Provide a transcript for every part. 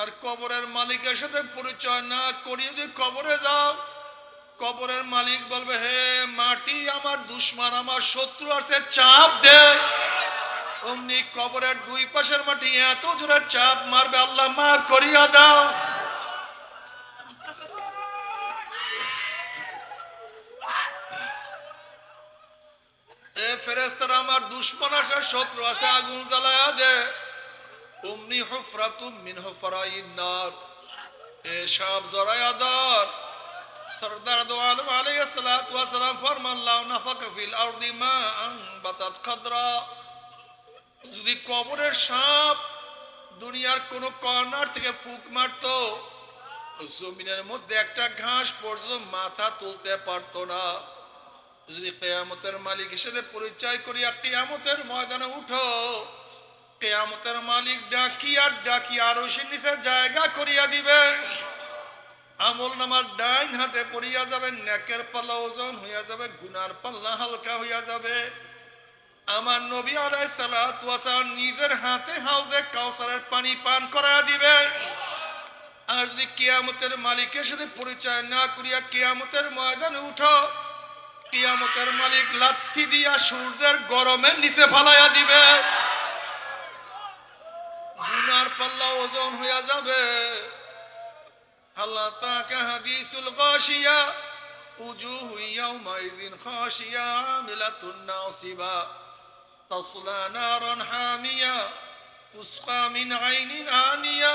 আর কবরের মালিকের সাথে পরিচয় না করিয়ে যদি কবরে যাও, কবরের মালিক বলবে, হে মাটি আমার দুশ্মন, আমার শত্রু আছে, চাপ দে। অমনি কবরের দুই পাশের মাটি এত জোরে চাপ মারবে, আল্লাহ মাফ করিয়া দাও। এ ফেরেশতারা, আমার দুশ্মন আছে, শত্রু আছে, আগুন জ্বালায়া দে। অমনি হুফরাতুম মিন হুফরাইন নার, এ সব জরায়া দর। সরদার দো আলম আলাইহিস সালাতু ওয়াস সালাম ফরমান, লাউ নাফাকা ফিল আরদি মা আনবাতাত খাদরা, যদি কবরের সাপ দুনিয়ার কোন কর্নার থেকে ফুক মারতো, জমিনের মধ্যে একটা ঘাস পর্যন্ত মাথা তুলতে পারতো না। যদি কিয়ামতের মালিক হিসেবে পরিচয় করিয়া কিয়ামতের ময়দানে উঠো, কিয়ামতের মালিক ডাকিয়া ডাকিয়া আরশের নিচে জায়গা করিয়া দিবে। আমল নামার ডাইন হাতে পড়িয়া যাবে, নেকের পাল্লা ওজন হইয়া যাবে, গুনার পাল্লা হালকা হইয়া যাবে। আমার নবী আলাইহিস সালাতু ওয়াস সালাম নিজের হাতে হাউজে কাউসারের পানি পান করায়া দিবেন। আর যদি কিয়ামতের মালিকের সাথে পরিচয় না করিয়া কিয়ামতের ময়দানে উঠো, কিয়ামতের মালিক লাথি দিয়া সূর্যের গরমের নিচে ফালাইয়া দিবে, গুনার পাল্লা ওজন হইয়া যাবে। আল্লাহ তাকে হাদিসুল গাশিয়া, উজুহু ইয়াউমাইযিন খাশিয়া আমিলাতুন নাসিবা তাসলা নারান হামিয়া তুসকা মিন আইনিন আনিয়া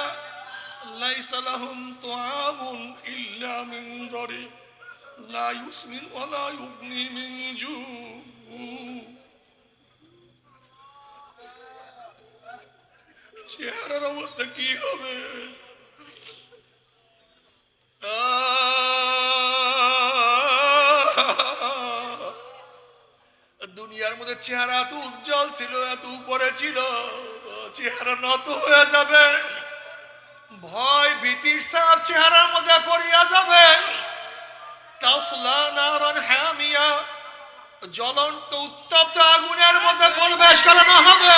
লাইসা লাহুম তুআমুন ইল্লা মিন দারি লা ইউসমিন ওয়া লা ইউগনি মিন জু। চেহারার অবস্থা কি হবে? দুনিয়ার মধ্যে চেহারা এত উজ্জ্বল ছিল, এত উপরে ছিল, চেহারা নত হয়ে যাবে, ভয় ভীতির ছাপ চেহারার মধ্যে পড়িয়া যাবে। তাসলা নারান হামিয়া, জ্বলন্ত উত্তপ্ত আগুনের মধ্যে প্রবেশ করানো হবে।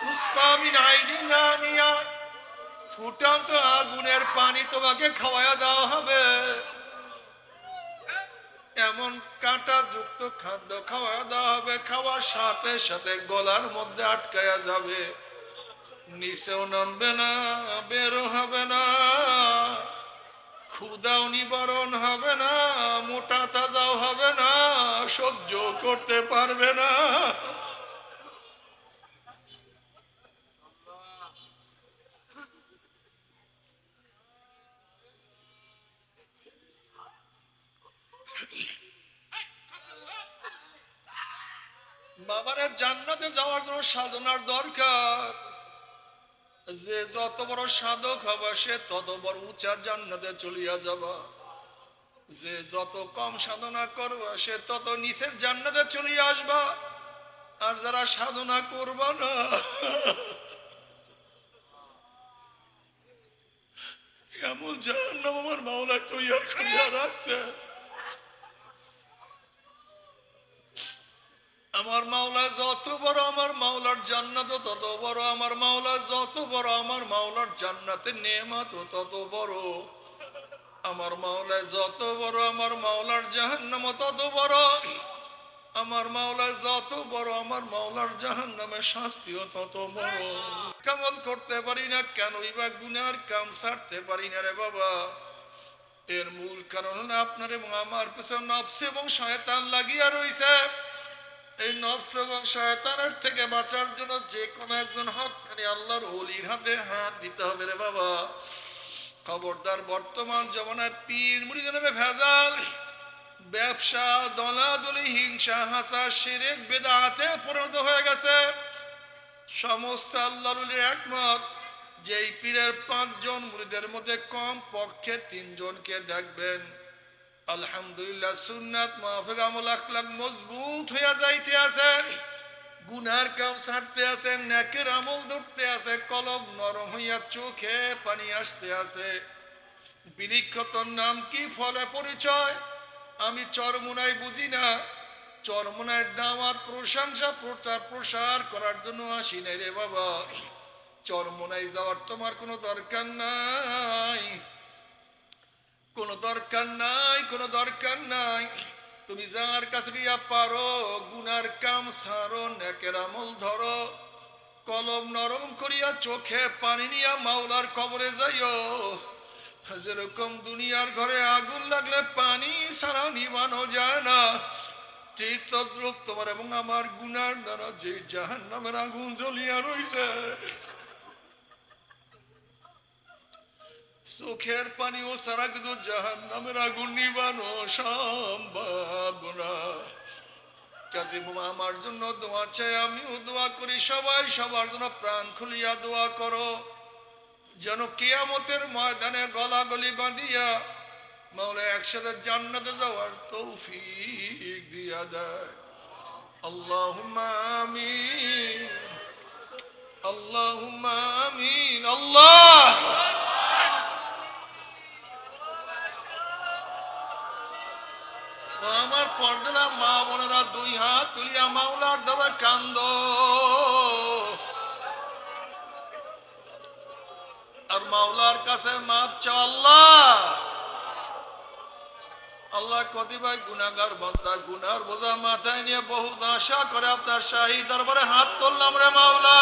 তুসকা মিন আইনিন আনিয়া, ফুটন্ত আগুনের পানি তোমাকে খাওয়াইয়া দেওয়া হবে। এমন কাঁটা যুক্ত খাদ্য খাওয়াইয়া দেওয়া হবে, খাওয়ার সাথে সাথে গলার মধ্যে আটকায়া যাবে, নিচেও নামবে না, বেরো হবে না, ক্ষুধাও নিবারণ হবে না, মোটা তাজাও হবে না, সহ্য করতে পারবে না। বাবারে, জান্নাতে যাওয়ার জন্য সাধনার দরকার। যে যত বড় সাধক হবে সে তত বড় উঁচা জান্নাতে চলিয়া যাবা, যে যত কম সাধনা করবা সে তত নিচের জান্নাতে চলিয়া আসবা। আর যারা সাধনা করবা না, এমন জাহান্নাম আমার মাওলা তৈয়ার করিয়া রাখছে। আমার মাওলা যত বড়, আমার মাওলার জান্নাত তত বড়। আমার মাওলা যত বড়, আমার মাওলার জান্নাতের নেয়ামত তত বড়। আমার মাওলা যত বড়, আমার মাওলার জাহান্নাম তত বড়। আমার মাওলা যত বড়, আমার মাওলার জাহান্নামের শাস্তিও তত বড়। কামাল করতে পারি না কেন, বা গুনার কাম ছাড়তে পারি না রে বাবা? এর মূল কারণ হলো আপনার এবং আমার পেছনে নফস এবং শয়তান লাগিয়া রইছে। এই নফস এবং শয়তানের থেকে বাঁচার জন্য যে কোনো একজন হক্কানি আল্লাহর ওলির হাতে হাত দিতে হবে রে বাবা। খবরদার, বর্তমান জমানায় পীর মুরিদের নামে ভেজাল, ব্যবসা, দলাদলি, হিংসা, হাসা, শিরক, বেদাতে পরিণত হয়ে গেছে। সমস্ত আল্লাহর ওলির একমত, যেই পীরের 5 জন মুরিদের মধ্যে কম পক্ষে 3 জনকে দেখবেন আলহামদুলিল্লাহ সুন্নাত মাহফিক আমল আখলাক মজবুত হইয়া যাইতে আছে, গুনার কাম ছাড়তে আছে, নেকের আমল ধরতে আছে, কলব নরম হইয়া চোখে পানি আসতে আছে। বিলিক্ষতর নাম কি, ফলে পরিচয় আমি চরমুনাই বুঝি না। চরমুনার দাওয়াত, প্রশংসা, প্রচার প্রসার করার জন্য আসি নাই রে বাবা। চরমোনাই যাওয়ার তোমার কোনো দরকার নাই, কোনো দরকার নাই, কোনো দরকার নাই। তুমি যার কাছে গিয়া পারো গুনার কাম সারো, নেকের আমল ধরো, কলম নরম করিয়া চোখে পানি নিয়া মাওলার কবরে যাইও। যেরকম দুনিয়ার ঘরে আগুন লাগলে পানি ছাড়া নিবানো যায় না, ঠিক তদ্রুপ তোমার এবং আমার গুনার দ্বারা যে জাহান্নামের আগুন জ্বলিয়া রইছে, চোখের পানি ও সারা কিন্তু জাহান্নামের আগুন নিবানো সম্ভব না। কাজে আমার জন্য দোয়া চাই, আমিও দোয়া করি, সবাই সবার জন্য প্রাণ খুলিয়া দোয়া করো, যেন কিয়ামতের ময়দানে গলাগলি বাঁধিয়া মাওলা একসাথে জান্নাতে যাওয়ার তৌফিক দিয়া দেয়। আল্লাহুম্মা আমিন, আল্লাহুম্মা আমিন। আল্লাহ আমার পর্দারা মা বোনেরা দুই হাত তুলিয়া মাওলার দেওয়া কান্দ, আর মাওলার কাছে মাপ চাও। আল্লাহ আল্লাহ কতিপয় গুনাহগার বান্দা গুনার বোঝা মাথায় নিয়ে বহুত আশা করে আপনার শাহী দরবারে হাত তুললাম রে মাওলা,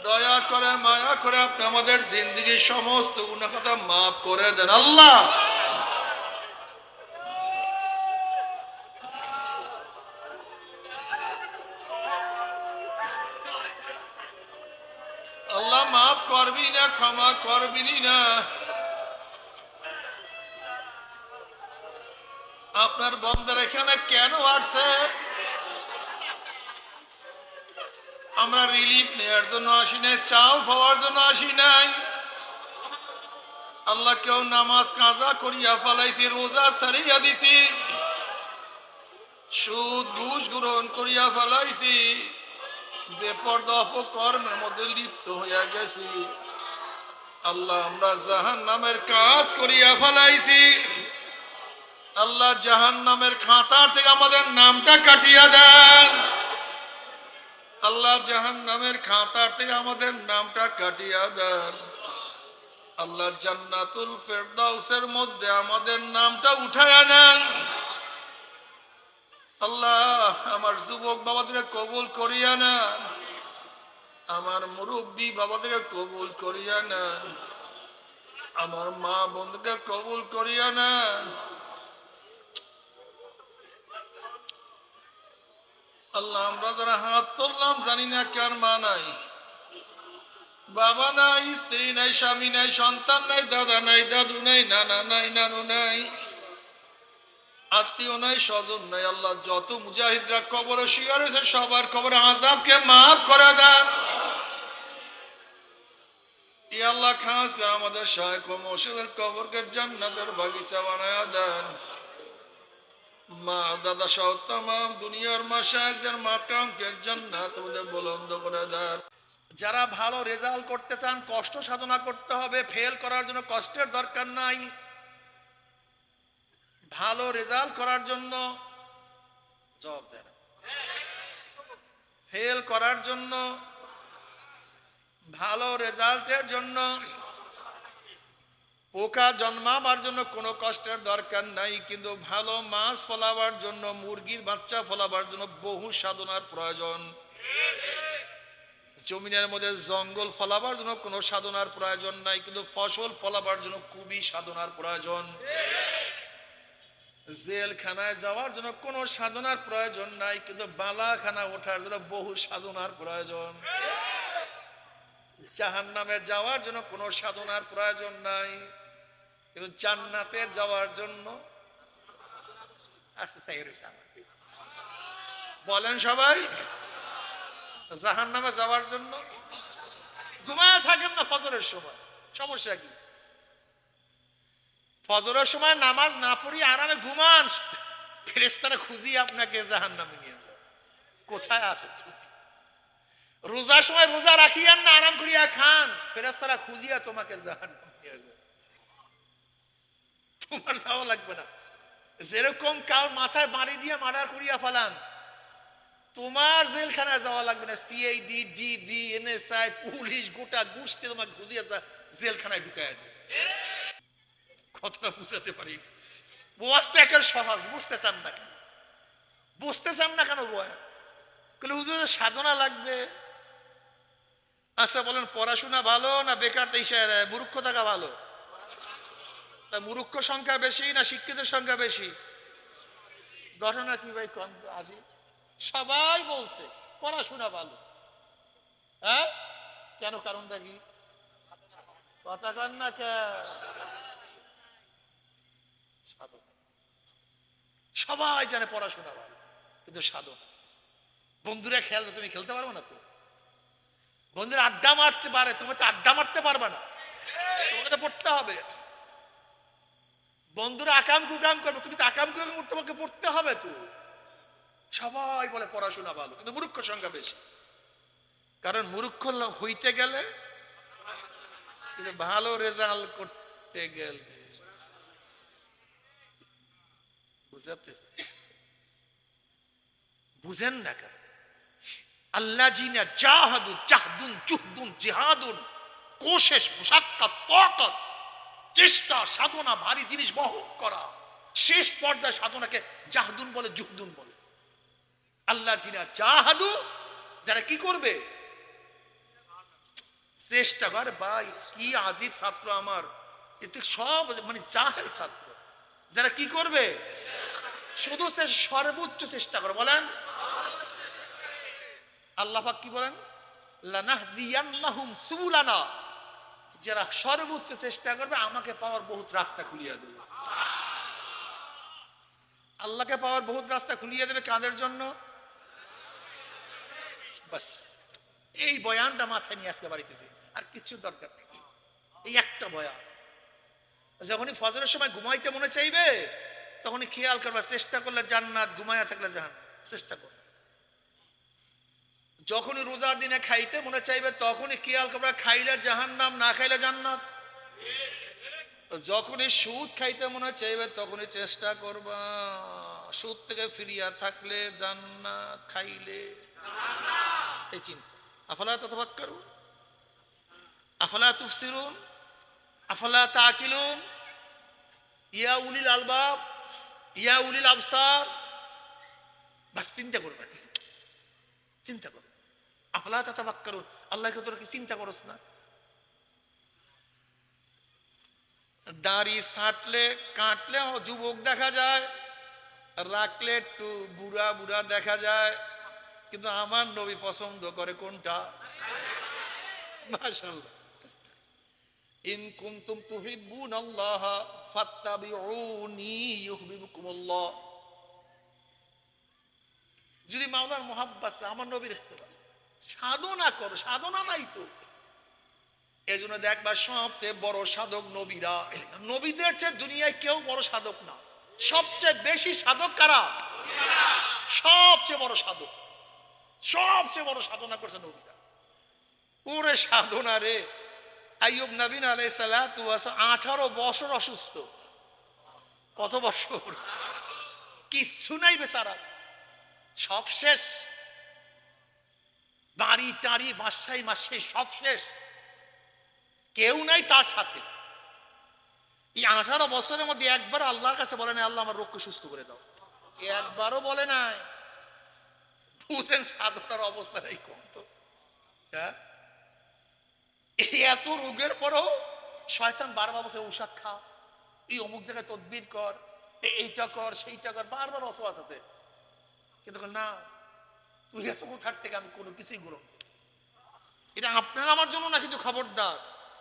দয়া করে মায়া করে আপনি আমাদের জিন্দগির সমস্ত গুনাহ কথা মাফ করে দেন। আল্লাহ আল্লাহ মাফ করবি না, ক্ষমা করবি না। আপনার বন্দের এখানে কেন আসছে? আমরা রিলিফ নেওয়ার জন্য আসি নাই, চাও পাওয়ার জন্য আসি নাই। আল্লাহ কেউ নামাজ কাজা করিয়া ফেলাইছি, রোজা ছাড়িয়া দিছি, সুদ ঘুষ গ্রহণ করিয়া ফেলাইছি, বেপরদা অপকর্মের মধ্যে লিপ্ত হইয়া গেছি। আল্লাহ আমরা জাহান্নামের কাজ করিয়া ফেলাইছি। আল্লাহ জাহান্নামের খাতার থেকে আমাদের নামটা কাটিয়া দেন। আল্লাহ জাহান্নামের খাতার থেকে আমাদের নামটা কাটিয়া দেন। আল্লাহ জান্নাতুল ফেরদাউসের মধ্যে আমাদের নামটা উঠায়া নেন। আল্লাহ আমার যুবক বাবাদেরকে কবুল করিয়া নেন, আমার মুরব্বী বাবাদেরকে কবুল করিয়া নেন, আমার মা বোনদেরকে কবুল করিয়া নেন। আল্লাহ আমরা যারা হাত তুললাম জানি না কার মা নাই, বাবা নাই, স্ত্রী নাই, স্বামী নাই, সন্তান নাই, দাদা নাই, দাদু নাই, নানা নাই, নানু নাই, আত্মীয় নাই, স্বজন নাই। আল্লাহ যত মুজাহিদরা কবরে শুয়ে রয়েছে সবার কবরে আযাবকে মাফ করে দেন। ই আল্লাহ খাস করে আমাদের শায়েখ ও মুর্শিদের কবরকে জান্নাতের বাগিচা বানায়া দেন। মা দাদা সহ তামাম দুনিয়ার মাশায়েখদের মাকামকে জান্নাতের মধ্যে বুলন্দ করে দেন। যারা ভালো রেজাল্ট করতে চান কষ্ট সাধনা করতে হবে, ফেল করার জন্য কষ্টের দরকার নাই। ভালো রেজাল্ট করার জন্য জবাব দেন, ফেল করার জন্য, ভালো রেজাল্টের জন্য, পোকা জন্মাবার জন্য কোনো কষ্টের দরকার নাই, কিন্তু ভালো মাছ ফলাবার জন্য, মুরগির বাচ্চা ফলাবার জন্য বহু সাধনার প্রয়োজন। জমিনের মধ্যে জঙ্গল ফলাবার জন্য কোনো সাধনার প্রয়োজন নাই, কিন্তু ফসল ফলাবার জন্য খুবই সাধনার প্রয়োজন। জেলখানায় যাওয়ার জন্য কোনো সাধনার প্রয়োজন নাই, কিন্তু বালাখানা ওঠার জন্য বহু সাধনার প্রয়োজন। জাহান্নামে যাওয়ার জন্য কোনো সাধনার প্রয়োজন নাই, কিন্তু জান্নাতে যাওয়ার জন্য বলেন সবাই। জাহান্নামে যাওয়ার জন্য ঘুমায় থাকেন না ফজরের সময়, সমস্যা কি? ফজরের সময় নামাজ না পড়ি আরামে ঘুমান, ফেরেশতারা খুঁজি আপনাকে জাহান্নামে নিয়ে যায়। কোথায় আছে? রোজার সময় রোজা রাখিয়ান না, আরাম করিয়া খান, ফেরেশতারা খুঁজিয়া তোমাকে জাহান্নামে নিয়ে যায়। তোমার যাওয়া লাগবে না। যেরকম কাল মাথায় বাড়ি দিয়ে মার্ডার করিয়া ফেলান, তোমার জেলখানায় যাওয়া লাগবে না, সিআইডি, ডিবি, এনএসআই, পুলিশ গোটা গোষ্ঠী তোমাকে বুঝিয়ে জেলখানায় ঢুকায় দেবে। কথাটা বুঝাতে পারি না। ওয়াজটা একের সহজ, বুঝতে চান না কেন? বুঝতে চান না কেন? বলে হুজুর সাধনা লাগবে। আচ্ছা বলেন, পড়াশোনা ভালো না বেকার মূর্খ থাকা ভালো? তা মূর্খ সংখ্যা বেশি না শিক্ষিতের সংখ্যা বেশি? ঘটনা কি ভাই আজি? সবাই বলছে পড়াশোনা ভালো। হ্যাঁ কেন? কারণটা কি? কথা কন না কে? সবাই জানে পড়াশোনা ভালো, কিন্তু সাধনা। বন্ধুরা খেলবে, তুমি খেলতে পারবে না তো। বন্ধুরা আড্ডা মারতে পারে, তুমি তো আড্ডা মারতে পারবে না, তোমাকে তো পড়তে হবে। বন্ধুরা আকাম কুকাম করবে, তুমি তো আকাম কুকাম তোমাকে পড়তে হবে তো। সবাই বলে পড়াশোনা ভালো, কিন্তু মূর্খ সংখ্যা বেশি। কারণ মূর্খ হইতে গেলে, কিন্তু ভালো রেজাল্ট করতে গেলে বুঝাতে বুঝেন না কেন? আল্লাহ জিনা জাহাদু জাহদুন জুহদুন জিহাদুন, কোশেশ মুশাক্কাত তাকাত, চেষ্টা সাধনা, ভারী জিনিস বহন করা। শেষ পর্যায়ে সাধনাকে জাহদুন বলে, জুহদুন বলে। আল্লাহ জিনা জাহাদু, যারা কি করবে? চেষ্টা করে। ভাই কি আজীব ছাত্র আমার, এতে সব মানে জাহেল ছাত্র। যারা কি করবে? শুধু সর্বোচ্চ চেষ্টা করে। বলেন আল্লাহ পাক কি বলেন? লানাহদিয়ান্নাহুম সুবুলানা, যারা সর্বোচ্চ চেষ্টা করবে আমাকে পাওয়ার বহুত রাস্তা খুলিয়ে দেবে। আল্লাহকে পাওয়ার বহুত রাস্তা খুলিয়ে দেবে কাদের জন্য? বাস এই বয়ানটা মাথায় নিয়ে আজকে বাড়িতেছি, আর কিছু দরকার নেই। এই একটা বয়ান। যখনই ফজরের সময় ঘুমাইতে মনে চাইবে, তখনই খেয়াল করবা, চেষ্টা করলে জান্নাত, ঘুমাইয়া থাকলে জাহান্নাম। চেষ্টা কর। যখনই রোজার দিনে খাইতে মনে চাইবে, তখনই খেয়াল করবা, খাইলে জাহান্নাম, না খাইলে জান্নাত। যখনই সুদ খাইতে মনে চাইবে, তখনই চেষ্টা করবা, সুদ থেকে ফিরিয়া থাকলে জান্নাত, খাইলে এই চিন্তা। আফালা তাতাফাক্কারুন, আফালা তুফসিরুন, আফালা তাকিলুন, ইয়া উলিল আলবাব, ইয়া উলিল আবসার। বাস চিন্তা করবেন, চিন্তা করবেন। আফালা তাতাফাক্কারুন, আল্লাহকে তোরা কি চিন্তা করস না? দাড়ি ছাঁটলে কাটলে যুবক দেখা যায়, রাখলে একটু বুড়া বুড়া দেখা যায়, কিন্তু আমার নবী পছন্দ করে কোনটা? মাশাআল্লাহ। ইন কুনতুম তুহিব্বুনাল্লাহ ফাত্তাবিউনি ইউহিব্বুকুমুল্লাহ। যদি মাওলার মোহাব্বত আমার নবীর সাধনা করো, সাধনা নাই তো। এই জন্য দেখবা সবচেয়ে বড় সাধক নবীরা। নবীদের চেয়ে দুনিয়ায় কেউ বড় সাধক না। সবচেয়ে বেশি সাধক কারা? সবচেয়ে বড় সাধক, সবচেয়ে বড় সাধনা করছে নবীরা। ওরে সাধনা রে! আইয়ুব নবী আলাইহিস সালাতু ওয়াস 18 বছর অসুস্থ। কত বছর? কিচ্ছু নাই বেচারা, সব শেষ। বাড়ি টাড়ি বাসাই মাসে সব শেষ, কেউ নাই তার সাথে। এই 18 বছরের মধ্যে একবার আল্লাহর কাছে বলে নাই, আল্লাহ আমার রোগকে সুস্থ করে দাও। একবারও বলে নাই। বুঝেন সাধনার অবস্থাটা এই কম তো। হ্যাঁ, এত রোগের পরেও শয়তান বারবার বসে ঔষধ খা, এই অমুক জায়গায় তদবির কর, এইটা কর সেইটা কর, বারবার অসুয়াশাতে। কিন্তু না, তুই গেছো কোথার থেকে, আমি কোনো কিছুই গ্রহণ করি। এটা আপনার আমার জন্য না, কিন্তু খবরদার,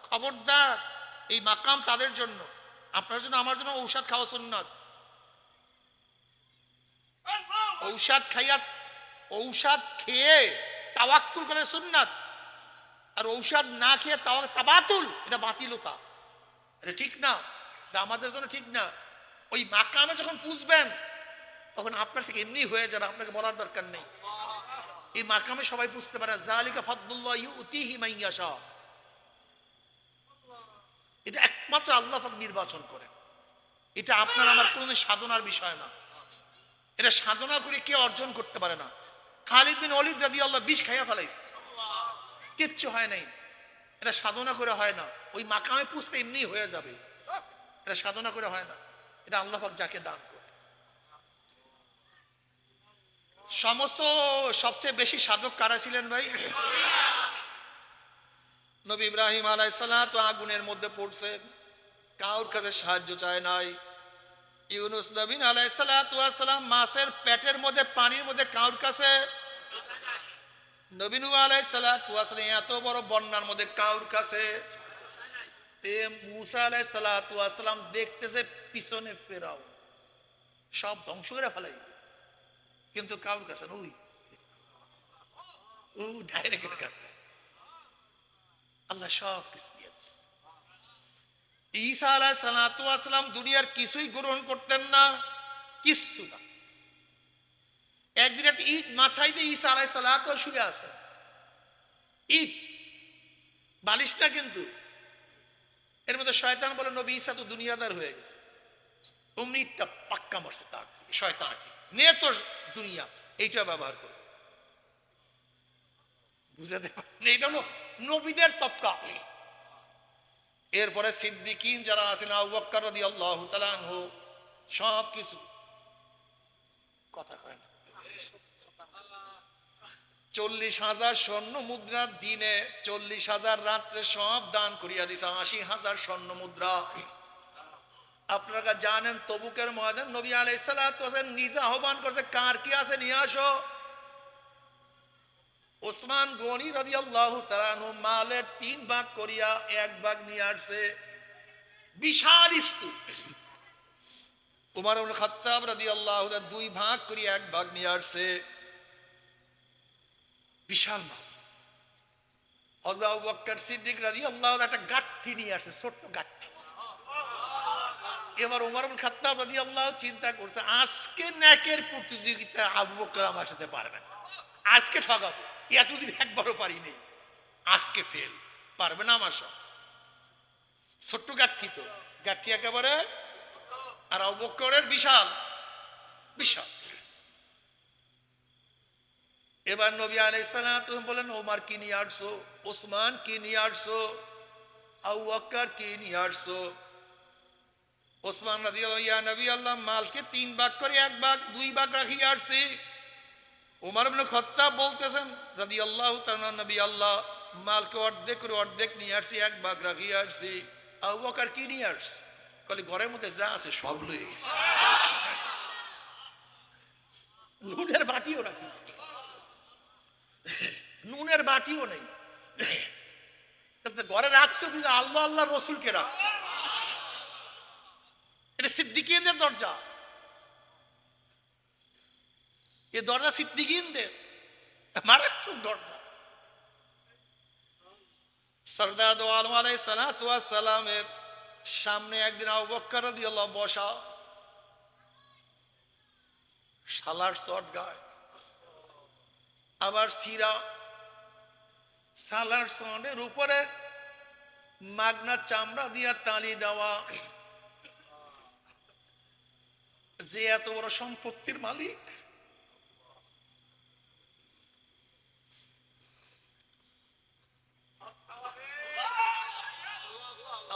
খবরদার, এই মাকাম তাদের জন্য। আপনার জন্য আমার জন্য ঔষধ খাওয়া সুন্নাত। ঔষধ খাইয়া, ঔষধ খেয়ে তাওয়াক্কুল করে সুন্নাত, আর ঔষধ না খেয়ে তাবাতুল, এটা বাতিলতা। এটা ঠিক না, এটা আমাদের জন্য ঠিক না। ওই মাকামে যখন পুষবেন, তখন আপনার থেকে এমনি হয়ে যাবে, আপনাকে বলার দরকার নেই। এই মাকামে সবাই বুঝতে পারে, যালিকা ফাদলুল্লাহ ইউতিহি মান ইয়াশা। এটা একমাত্র আল্লাহ পাক নির্বাচন করেন। এটা আপনার আমার কোনো সাধনার বিষয় না। এটা সাধনা করে কেউ অর্জন করতে পারে না। খালিদ বিন ওয়ালিদ রাদিয়াল্লাহু বিষ খাইয়া ফেলাইছে, কিচ্ছু হয় নাই। এটা সাধনা করে হয় না, ওই মাকামে পুষতে এমনি হয়ে যাবে, এটা সাধনা করে হয় না, এটা আল্লাহ পাক যাকে দান করে। সমস্ত সবচেয়ে বেশি সাধক কারা ছিলেন ভাই? নবী ইব্রাহিম আলাইহিস সালাম তো আগুনের মধ্যে পড়ছেন, কাউর কাছে সাহায্য চায় নাই। ইউনুস নবী আলাইহিস সালাম মাছের পেটের মধ্যে, পানির মধ্যে, কাউর কাছে। নবী নূহ আলাইহিস সালাম এত বড় বন্যার মধ্যে কাউর কাছে। মুসা আলাইহিস সালাম দেখতেছে পিছনে ফেরাও সব ধ্বংস করে ফেলাই, কিন্তু কাউর কাছে না, ওই ডাইরেক্টের কাছে আল্লাহ সব কিছু দিয়ে দিচ্ছে। ঈসা আলাইহিস সালাম দুনিয়ার কিছুই গ্রহণ করতেন না, কিচ্ছু না। একদিন একটা ইট মাথায় দিয়ে ঈসা আলাইহিস সালাম শুয়ে আছে, ইট বালিশ না কিন্তু। এর মধ্যে শয়তান বলে নবী ঈসা তো দুনিয়াদার হয়ে গেছে, অমনি ইটটা পাক্কা মারছে তার থেকে, শয়তান নিয়ে তো দুনিয়া এইটা ব্যবহার করে। বুঝাতে পারেন এটা হলো নবীদের তফকা। এরপরে সিদ্দিকিন যারা আছেন, আবু বকর রাদিয়াল্লাহু তাআলা আনহু, সব কিছু কথা কয় না। 40,000 স্বর্ণ মুদ্রা দিনে, 40,000 রাত্রে সব দান করিয়া দিছে, 80,000 স্বর্ণ মুদ্রা। আপনারা জানেন তবুকের ময়দান নবী আলাইহিস সালাতু ওয়াস সালাম নিজে আহ্বান করছে, কার কি আছে নিয়ে আসো। ওসমান গনি রাদিয়াল্লাহু তাআলা আনহু মালের 3 ভাগ করিয়া 1 ভাগ নিয়ে আসছে, বিশাল স্তূপ। উমর ইবনে খাত্তাব রাদিয়াল্লাহু তাআলা 2 ভাগ করিয়া 1 ভাগ নিয়ে আসছে, বিশাল মাল। হযরত আবু বকর সিদ্দিক রাদিয়াল্লাহু তাআলা একটা গাঠি নিয়ে আসছে, ছোট্ট গাঠি। এবার উমর ইবনে খাত্তাব রাদিয়াল্লাহু চিন্তা করছে, আজকে নেকের প্রতিযোগিতা আবু বকর আমার সাথে পারবে না, আজকে ঠকাবো, এতদিন একবারও পারিনি, আজকে ফেল, পারবে না আমার সব। ছোট্ট গাঠি তো, গাঠি একেবারে, আর আবু বকরের বিশাল বিশাল। এবার নবী আলাইহিস সালাম বলেন, ওমর কি নিয়ে আসছো, ওসমান কি নিয়ে আসছো, আবু বকর কি নিয়ে আসছো। ওসমান রাদিয়াল্লাহু, ইয়া নবী আল্লাহ, মালকে 3 ভাগ করে 1 ভাগ 2 ভাগ রাখিয়ে আসছি। ওমর ইবনে খাত্তাব বলতেছেন রাদিয়াল্লাহু তাআলা, নবী আল্লাহ, মালকে অর্ধেক করে অর্ধেক নিয়ে আসছি, 1 ভাগ রাখিয়ে আসছি। আবু বকর কি নিয়ে আসছে, বলে ঘরের মধ্যে যা আছে সব লয়ে গেছে, নুনের বাটিও রাখি, নুনের বাটিও নেই। ঘরে রাখছো কিন্তু আল্লাহ আল্লাহ রসুলকে রাখছে, এটা সিদ্দিকীনদের দরজা, এই দরজা সিদ্দিকীনদের মারাত্মক দরজা। সরদার দো আলম আলাইহিস সালাতু ওয়াস সালামের সামনে একদিন আবু বকর রাদিয়াল্লাহু বসা, শালার শট গায়, আবার সিরা সালার সনের উপরে মাগনা চামড়া দিয়া তালি দেওয়া। যে এত বড় সম্পত্তির মালিক,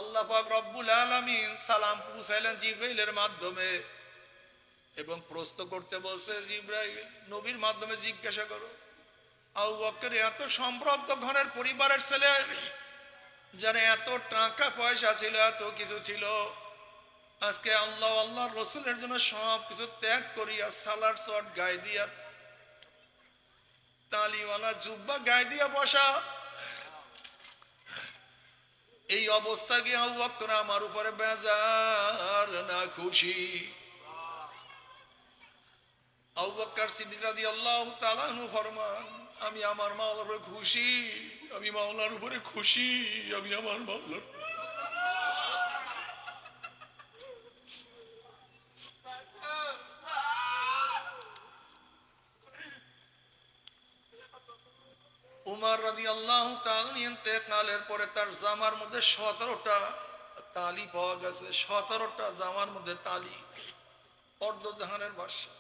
আল্লাহ পাক রব্বুল আলামিন সালাম পৌঁছাইলেন জিবরাইলের মাধ্যমে, এবং প্রশ্ন করতে বলছে, জিবরাইল নবীর মাধ্যমে জিজ্ঞাসা করো, আবু বকর এত সমৃদ্ধ ঘরের পরিবারের ছেলে, যারা এত টাকা পয়সা ছিল, এত কিছু ছিল, আজকে আল্লাহ আল্লাহ রসুলের জন্য সব কিছু ত্যাগ করিয়া সালার শট গায়ে দিয়া, তালিওয়ালা জুব্বা গায়ে দিয়া বসা, এই অবস্থা কি আবু বকর আমার উপরে বেজার না খুশি? আবু বকর সিদ্দিক রাদিয়াল্লাহু তাআলা আনহু ফরমান, আমি আমার মাওলার উপরে খুশি, আমি মাওলার উপরে খুশি, আমি আমার মাওলার। উমর রাদিয়াল্লাহু তাআলা ইন্তেকালের পরে তার জামার মধ্যে 17টা তালি পাওয়া গেছে, 17টা জামার মধ্যে তালি, অর্ধ জাহানের বাদশা।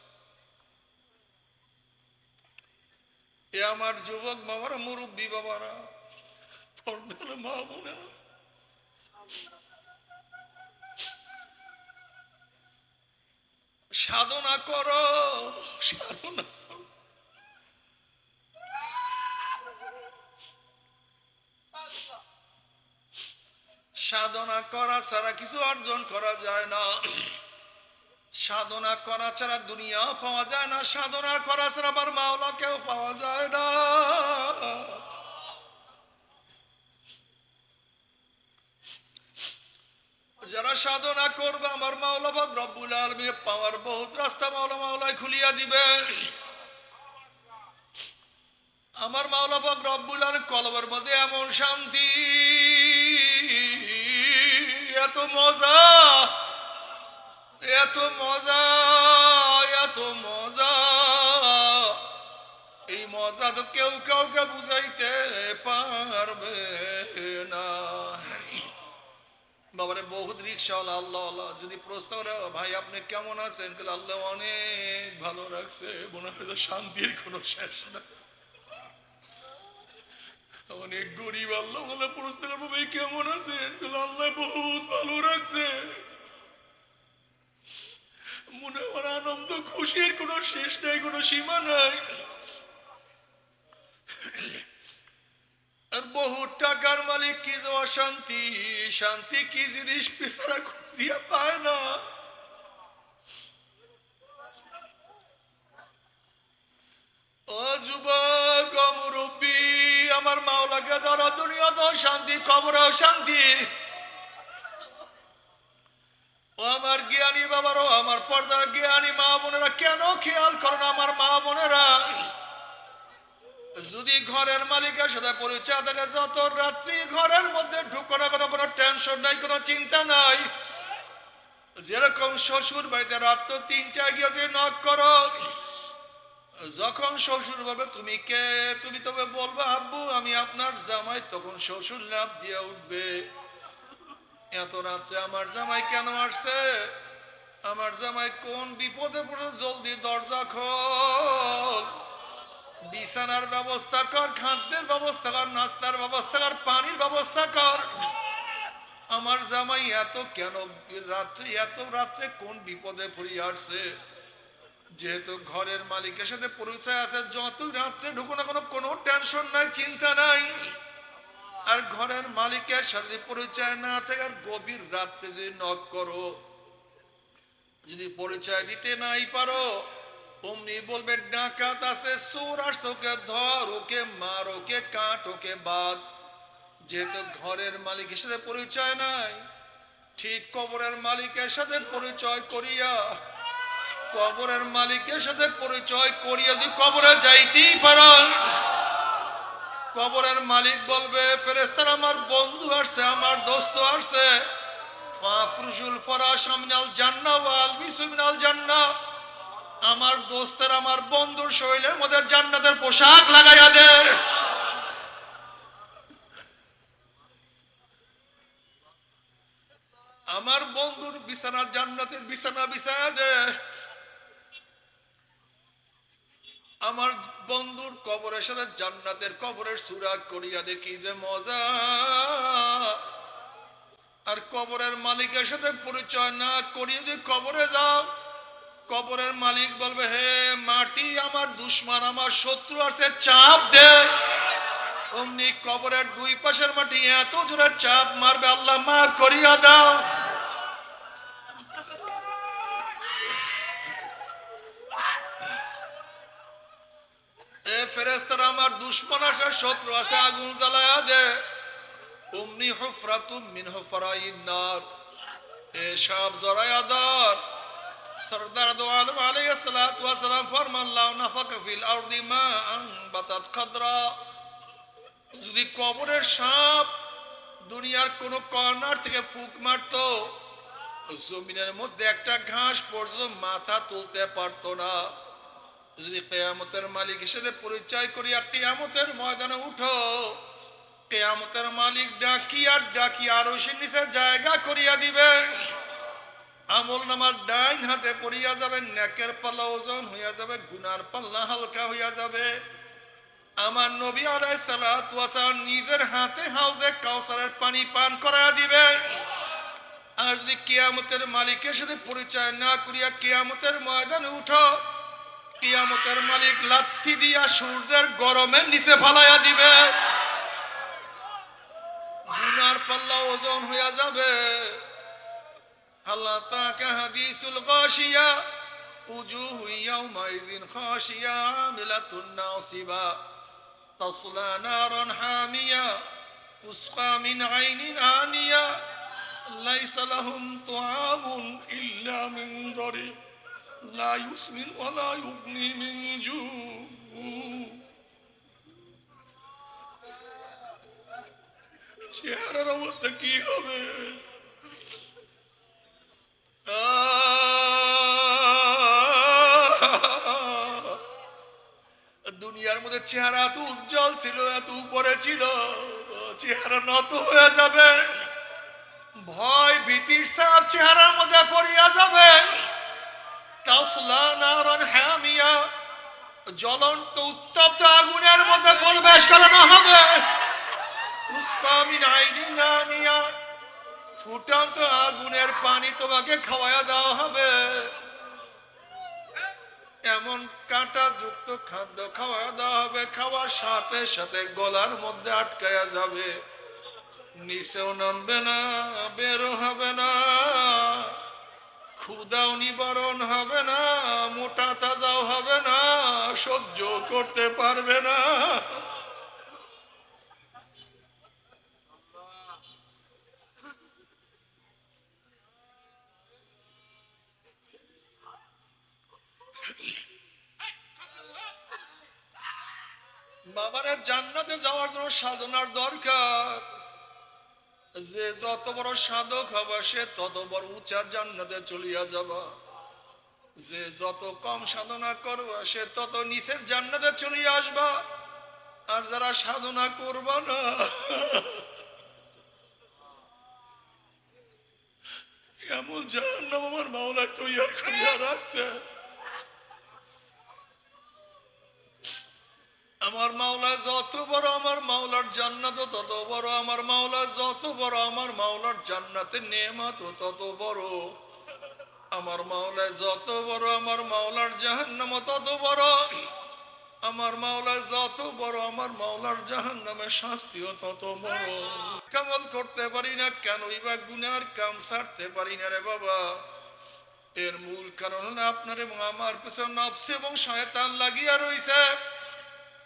এ আমার যুবক বাবারা, মুরব্বী বাবারা, পর্দার মা বোনেরা, সাধনা করো, সাধনা করো। সাধনা করা ছাড়া কিছু অর্জন করা যায় না। সাধনা করা ছাড়া দুনিয়া পাওয়া যায় না। সাধনা করা ছাড়া আবার মাওলাকেও পাওয়া যায় না। যারা সাধনা করবে আমার মাওলা পাক রব্বুল আলামিন পাওয়ার বহুত রাস্তা মাওলাই খুলিয়া দিবে। আমার মাওলা পাক রব্বুল আলামিন কলবের মধ্যে এমন শান্তি, এত মজা, এত মজা, এত মজা, এই মজা তো কেউ কাউকে বুঝাইতে পারবে না। বাবারে বহুত রিক্সাওয়ালা আল্লাহ যদি প্রশ্ন করে ভাই আপনি কেমন আছেন, আল্লাহ অনেক ভালো রাখছে, মনে হয় শান্তির কোনো শেষ না। অনেক গরিব আল্লাহ বলে প্রশ্ন করবো ভাই কেমন আছেন, আল্লাহ বহুত ভালো রাখছে, মনে হয় আনন্দ খুশির কোনো শেষ নাই, কোনো সীমা নাই। আর বহু টাকার মালিক কি যে অশান্তি, শান্তি কি জিনিস পিছারা খুঁজিয়া পায় না। ও যুবক, ও মুরব্বী, আমার মাওলাকে ধরো, দুনিয়াতেও শান্তি, কবরেও শান্তি। ও আমার জ্ঞানী বাবারও, আমার পর্দার জ্ঞানী মা বোনেরা, কেন খেয়াল করো না আমার মা বোনেরা, যদি ঘরের মালিকের সাথে পরিচয় থাকে, যত রাত্রি ঘরের মধ্যে ঢুকো না, কোনো টেনশন নাই, কোনো চিন্তা নাই। যেরকম শ্বশুর বাড়িতে রাত 3টায় গিয়ে যে নক করো, যখন শ্বশুর বলবে তুমি কে, তুমি তবে বলবে আব্বু আমি আপনার জামাই, তখন শ্বশুর লাফ দিয়ে উঠবে, এত রাত্রে আমার জামাই কেন আসছে, আমার জামাই কোন বিপদে পড়েছে, জলদি দরজা খোল, বিছানার ব্যবস্থা কর, খাদ্যের ব্যবস্থা কর, নাস্তার ব্যবস্থা কর, পানির ব্যবস্থা কর। আমার জামাই এত কেন রাত্রে, এত রাত্রে কোন বিপদে পড়ে আসছে। যেহেতু ঘরের মালিকের সাথে পরিচয় আছে, যত রাত্রে ঢুকো না কোনো টেনশন নাই, চিন্তা নাই। আর ঘরের মালিকের সাথে পরিচয় না থাকে, আর গভীর রাত্রে যদি নক করো, যদি পরিচয় দিতে নাই পারো, অমনি বলবে ডাকাত আছে, চোর আসছে, ওকে ধর, ওকে মার, ওকে কাট, ওকে বাদ। যেহেতু ঘরের মালিকের সাথে পরিচয় নাই, ঠিক কবরের মালিকের সাথে পরিচয় করিয়া, কবরের মালিকের সাথে পরিচয় করিয়া যদি কবরে যাইতেই পারো, কবরের মালিক বলবে ফেরেশতারা আমার বন্ধু আসছে, আমার দোস্ত আসছে, মাফরুশুল ফরাশ মিনাল জান্নাহ ওয়া আলবিসু মিনাল জান্নাহ, আমার দোস্তের আমার বন্ধুর শরীরের মধ্যে জান্নাতের পোশাক লাগাইয়া দে। আমার বন্ধুর বিছানা জান্নাতের বিছানা বিছায়া দে। আমার বন্ধুর কবরের সাথে জান্নাতের কবরের সুরাগ করিয়া দে, কি যে মজা। আর কবরের মালিকের সাথে পরিচয় না করিয়ে যদি কবরে যাও, কবরের মালিক বলবে হে মাটি আমার দুশ্মন, আমার শত্রু আছে, চাপ দে। অমনি কবরের দুই পাশের মাটি এত জোরে চাপ মারবে, আল্লাহ মাফ করিয়া দাও। এ ফেরেশতারা আমার দুশ্মন আছে, শত্রু আছে, আগুন জ্বালায়া দে। অমনি হুফরাতুম মিন হুফরাইন নার, এ সাপ জড়ায়া ধর। সরদার দো আলম আলাইহিস সালাতু ওয়াস সালাম ফরমান লাউ নাফাকা ফিল আরদি মা আনবাতাত খাদরা, যদি কবরের সাপ দুনিয়ার কোন কর্নার থেকে ফুক মারতো, জমিনের মধ্যে একটা ঘাস পর্যন্ত মাথা তুলতে পারতো না। যদি কিয়ামতের মালিকের সাথে পরিচয় করিয়া কিয়ামতের ময়দানে উঠো, কিয়ামতের মালিক ডাকিয়া ডাকিয়া আরশের নিচে জায়গা করিয়া দিবে। আমল নামার ডাইন হাতে পড়িয়া যাবে, নেকের পাল্লা ওজন হইয়া যাবে, গুনার পাল্লা হালকা হইয়া যাবে। আমার নবী আলাইহিস সালাতু ওয়াস সালাম নিজের হাতে হাউজে কাউসারের পানি পান করায়া দিবেন। আর যদি কিয়ামতের মালিকের সাথে পরিচয় না করিয়া কিয়ামতের ময়দানে উঠো, কিয়ামতের মালিক লাথি দিয়া সূর্যের গরমের নিচে ফালাইয়া দিবে। গুনার পাল্লা ওজন হইয়া যাবে। আল্লাহ তাকে হাদিসুল গাশিয়া উজুহু ইয়াউমাইযিন খাশিয়া আমিলাতুন নাসিবা তাসলা নারান হামিয়া তুসকা মিন আইনিন আনিয়া লাইসা লাহুম তুআমুন ইল্লা মিন দারি লা ইউসমিন ওয়া লা ইউগনি মিন জু। চেহারার অবস্থা কি হবে? দুনিয়ার মধ্যে চেহারা এত উজ্জ্বল ছিল, এত উপরে ছিল, চেহারা নত হয়ে যাবে। ভয় ভীতির সাপ চেহারার মধ্যে পড়িয়া যাবে। তাসলা নারান হামিয়া, জ্বলন্ত উত্তপ্ত আগুনের মধ্যে প্রবেশ করানো হবে। তুসকা মিন আইনিন আনিয়া, ফুটন্ত আগুনের পানি তোমাকে খাওয়ায়া দেওয়া হবে। এমন কাঁটা যুক্ত খাদ্য খাওয়ায়া দেওয়া হবে, খাওয়ার সাথে সাথে গলার মধ্যে আটকায়া যাবে, নিচেও নামবে না, বেরো হবে না, ক্ষুধাও নিবারণ হবে না, মোটা তাজাও হবে না, সহ্য করতে পারবে না। বাবারে, জান্নাতে যাওয়ার জন্য সাধনার দরকার। যে যত বড় সাধক হবে সে তত বড় উঁচা জান্নাতে চলিয়া যাবা। যে যত কম সাধনা করবা সে তত নিচের জান্নাতে চলিয়া আসবা। আর যারা সাধনা করবা না, এমন জাহান্নাম আমার মাওলা তৈয়ার করিয়া রাখছে। আমার মাওলা যত বড়, আমার মাওলার জান্নাত তত বড়। আমার মাওলা যত বড়, আমার মাওলার জান্নাতের নেয়ামত তত বড়। আমার মাওলা যত বড়, আমার মাওলার জাহান্নাম তত বড়। আমার মাওলা যত বড়, আমার মাওলার জাহান্নামের শাস্তিও তত বড়। কামাল করতে পারি না কেন, বা গুনার কাম ছাড়তে পারি না রে বাবা? এর মূল কারণ হলো আপনার এবং আমার পিছনে নফস এবং শয়তান লাগিয়া রইছে।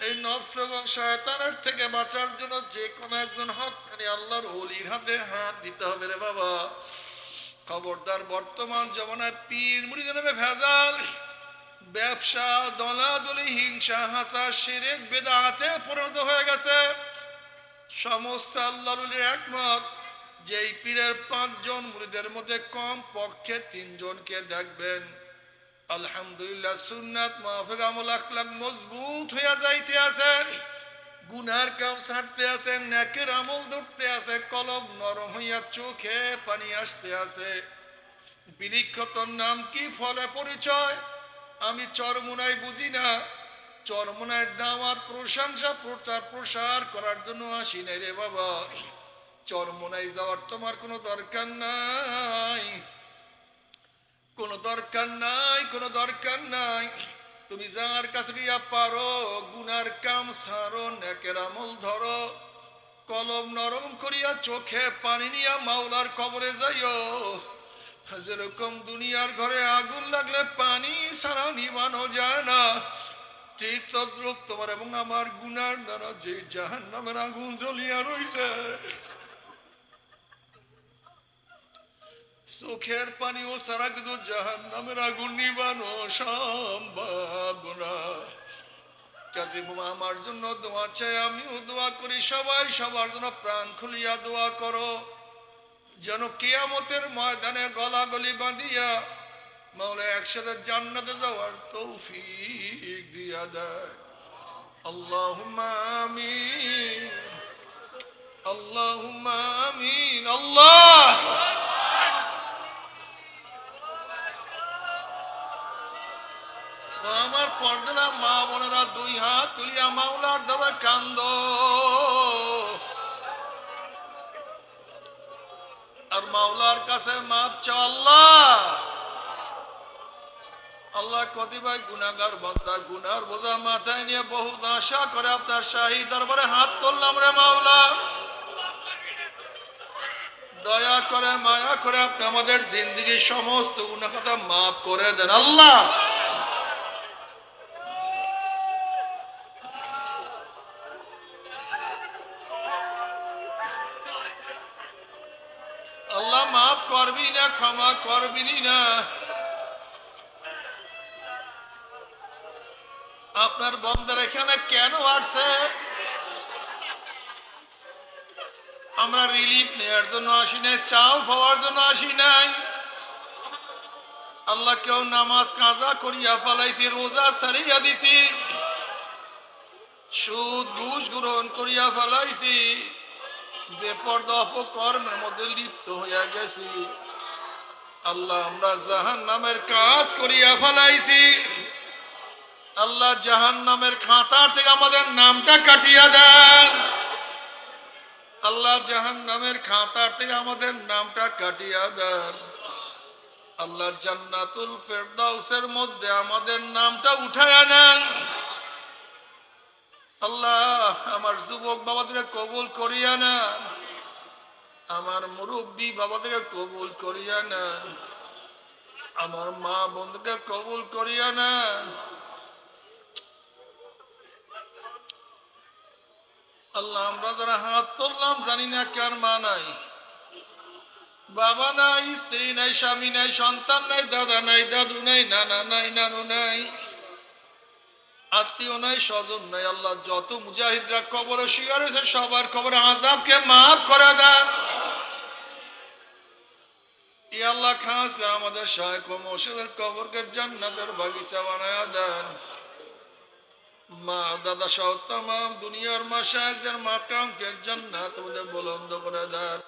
এই নফস এবং শয়তানের থেকে বাঁচার জন্য যে কোনো একজন হক্কানি আল্লাহর ওলির হাতে হাত দিতে হবে রে বাবা। খবরদার, বর্তমান জমানায় পীর মুরিদের নামে ভেজাল, ব্যবসা, দলাদলি, হিংসা, হাসা, শিরক, বেদাতে পরিণত হয়ে গেছে। সমস্ত আল্লাহর ওলির একমত, যেই পীরের 5 জন মুরিদের মধ্যে কম পক্ষে 3 জনকে দেখবেন আলহামদুলিল্লাহ সুন্নাত মাহফিক আমল আখলাক মজবুত হইয়া যাইতে আছেন, গুনার কাম ছাড়তে আছেন, নেকের আমল ধরতে আছে, কলব নরম হইয়া চোখে পানি আসতে আছে। বিলিক্ষতর নাম কি, ফলে পরিচয় আমি চরমুনাই বুঝি না। চরমুনায় দাওয়াত, প্রশংসা, প্রচার প্রসার করার জন্য আসি নাই রে বাবা। চরমুনাই যাওয়ার তোমার কোনো দরকার নাই, কোনো দরকার নাই, কোনো দরকার নাই। তুমি যার কাছে গিয়া পারো, গুনার কাম ছাড়ো, নেকের আমল ধরো, কলম নরম করিয়া চোখে পানি নিয়া মাওলার কবরে যাইও। যেরকম দুনিয়ার ঘরে আগুন লাগলে পানি ছাড়া নিবানো যায় না, ঠিক তদ্রূপ তোমার এবং আমার গুনার দ্বারা যে জাহান্নামের আগুন জ্বলিয়া রইছে, চোখের পানি ও সারা কিন্তু জাহান্নামের আগুন নিবানো সম্ভব না। কাজী আমার জন্য দোয়া চাই, আমিও দোয়া করি, সবাই সবার জন্য প্রাণ খুলিয়া দোয়া করো, যেন কিয়ামতের ময়দানে গলাগলি বাঁধিয়া মাওলা একসাথে জান্নাতে যাওয়ার তৌফিক দিয়া দেয়। আল্লাহুম্মা আমিন, আল্লাহুম্মা আমিন। আল্লাহ আমার পর্দা মা বোনেরা দুই হাত তুলিয়া মাওলার দরবারে কান্দো আর মাওলার কাছে মাপ চাও। আল্লাহ আল্লাহ কতিপয় গুনাহগার বান্দা গুনার বোঝা মাথায় নিয়ে বহু আশা করে আপনার শাহী দরবারে হাত তুললাম রে মাওলা, দয়া করে মায়া করে আপনি আমাদের জিন্দগির সমস্ত গুনাহ কথা মাফ করে দেন। আল্লাহ আল্লাহ মাফ করবি না, ক্ষমা করবি না। আপনার বন্দার এখানে কেন আসছে? আমরা রিলিফ নেওয়ার জন্য আসি নাই, চাও পাওয়ার জন্য আসি নাই। আল্লাহ কেউ নামাজ কাজা করিয়া ফেলাইছি, রোজা সারিয়া দিছি, সুদ ঘুষ গ্রহণ করিয়া ফেলাইছি, বেপরদা অপকর্মের মধ্যে লিপ্ত হইয়া গেছি। আল্লাহ আমরা জাহান্নামের কাজ করিয়া ফেলাইছি। আল্লাহ জাহান্নামের খাতার থেকে আমাদের নামটা কাটিয়া দেন। আল্লাহ জাহান্নামের খাতার থেকে আমাদের নামটা কাটিয়া দেন। আল্লাহ জান্নাতুল ফেরদাউসের মধ্যে আমাদের নামটা উঠায়া নেন। আল্লাহ আমার যুবক বাবা থেকে কবুল করিয়া নেন, আমার মুরব্বী বাবা থেকে কবুল করিয়া নেন, আমার মা বন্ধুকে কবুল করিয়া নেন। আল্লাহ আমরা যারা হাত তুললাম জানি না কার মা নাই, বাবা নাই, স্ত্রী নাই, স্বামী নাই, সন্তান নাই, দাদা নাই, দাদু নাই, নানা নাই, নানু নাই, আত্মীয় নাই, স্বজন নাই। আল্লাহ যত মুজাহিদরা কবরে শুয়ে রয়েছে সবার কবরে আযাবকে মাফ করে দেন। ই আল্লাহ খাস করে আমাদের শায়েখ ও মুর্শিদের কবরকে জান্নাতের বাগিচা বানায়া দেন। মা দাদা সহ তামাম দুনিয়ার মাশায়েখদের মাকামকে জান্নাতের মধ্যে বুলন্দ করে দেন।